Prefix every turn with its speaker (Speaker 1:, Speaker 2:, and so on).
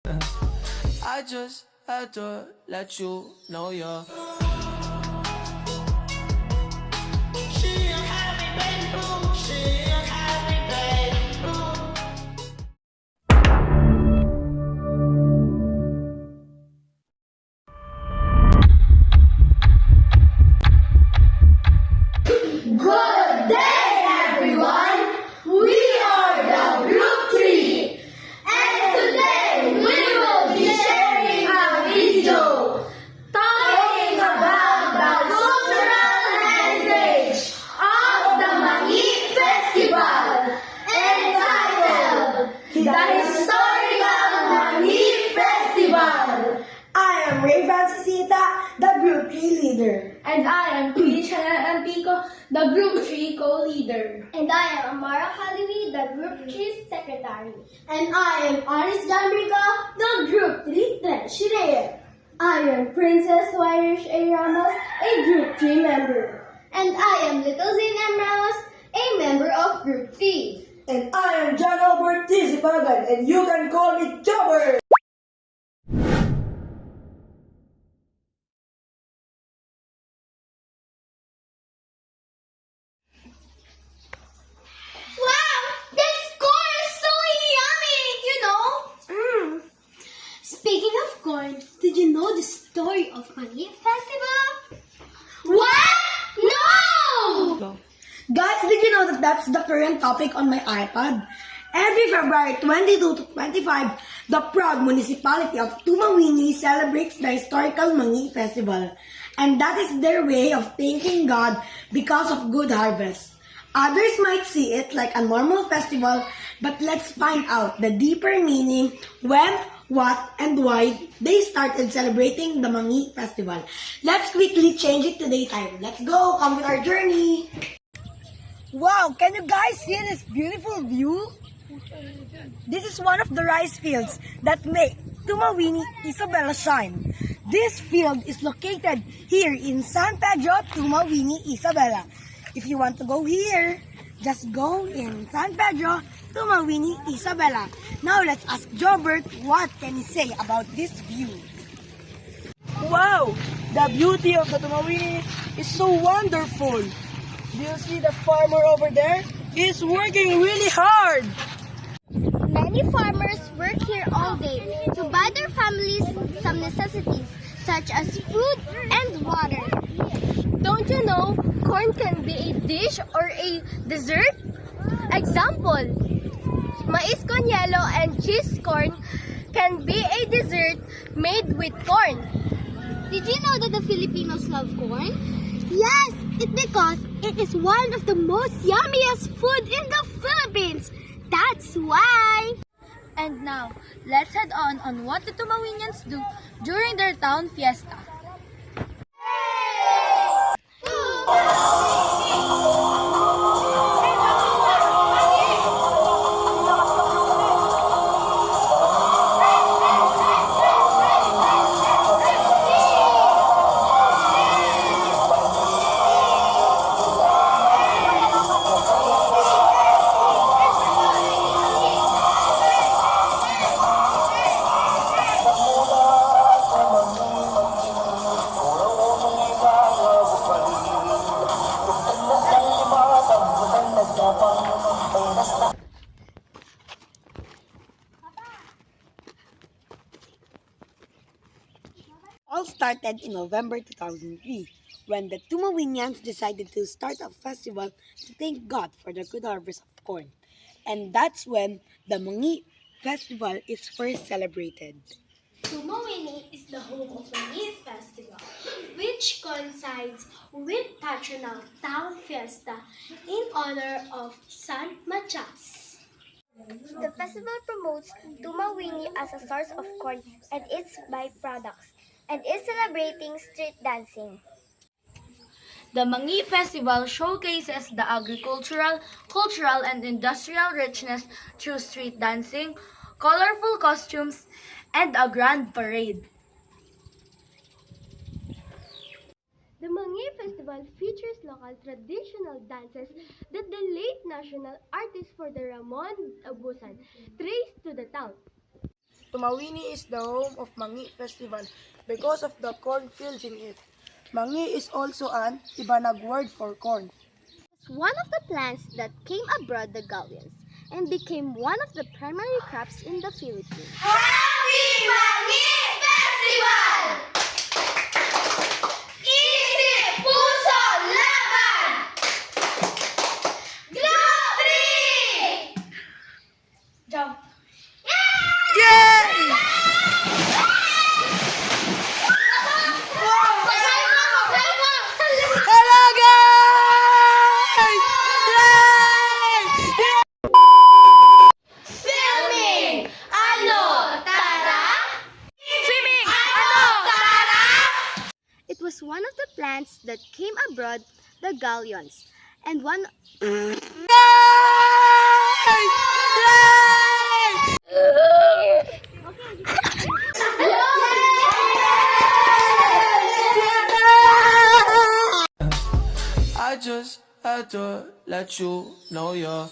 Speaker 1: I just had to let you know you're.
Speaker 2: Good day, everyone! We are the Group 3, and today we will be sharing a video talking about the cultural heritage of the Mangi Festival, entitled The Historical Mangi Festival.
Speaker 3: I am Ray Francisita, the Group 3 leader.
Speaker 4: And I am Felicia Antico, the Group 3 co-leader.
Speaker 2: And I am Amara Kaliwi, the Group 3 secretary. And I am Aris Jamrica, the Group 3 treasurer. I am Princess Irish A. Ramos, a Group 3 member. And I am Little Zane M. Ramos, a member of Group 3.
Speaker 3: And I am John Albert T. Zipagan, and you can call me Jobber.
Speaker 2: Wow! This corn is so yummy, Speaking of corn, did you know the story of Mangi Festival? What? No!
Speaker 3: Guys, did you know that that's the current topic on my iPad? Every February 22 to 25, the proud municipality of Tumawini celebrates the historical Mangi Festival. And that is their way of thanking God because of good harvest. Others might see it like a normal festival, but let's find out the deeper meaning when, what, and why they started celebrating the Mangi Festival. Let's quickly change it to daytime. Let's go! Come with our journey! Wow! Can you guys see this beautiful view? This is one of the rice fields that make Tumawini Isabela shine. This field is located here in San Pedro, Tumawini, Isabela. If you want to go here, just go in San Pedro, Tumawini, Isabela. Now let's ask Jobert what can he say about this view. Wow! The beauty of the Tumawini is so wonderful. Do you see the farmer over there? He's working really hard.
Speaker 2: Many farmers work here all day to buy their families some necessities such as food and water. Don't you know corn can be a dish or a dessert? Example, mais con hielo and cheese corn can be a dessert made with corn. Did you know that the Filipinos love corn? Yes, it's because it is one of the most yummiest food in the Philippines. That's why.
Speaker 4: And now, let's head on what the Tumawinians do during their town fiesta.
Speaker 3: All started in November 2003 when the Tumawinians decided to start a festival to thank God for the good harvest of corn. And that's when the Mangi Festival is first celebrated.
Speaker 2: Tumawini is the home of the Mangi Festival, which coincides with patronal town fiesta in honor of San Machas. The festival promotes Tumawini as a source of corn and its byproducts, and is celebrating street dancing.
Speaker 4: The Mangi Festival showcases the agricultural, cultural, and industrial richness through street dancing, colorful costumes, and a grand parade.
Speaker 2: The Mangi Festival features local traditional dances that the late national artist for the Ramon Abusan traced to the town.
Speaker 5: Tumawini is the home of Mangi Festival because of the cornfields in it. Mangi is also an Ibanag word for corn.
Speaker 2: It's one of the plants that came abroad the galleons and became one of the primary crops in the Philippines.
Speaker 6: Happy Mangi Festival! Isip, puso, laban! Group 3! Jump!
Speaker 5: Hello guys! Yay!
Speaker 6: Filming! Ano, tara? Swimming! Ano, tara?
Speaker 2: It was one of the plants that came abroad the galleons and one
Speaker 5: Guys!
Speaker 1: I just had to let you know you're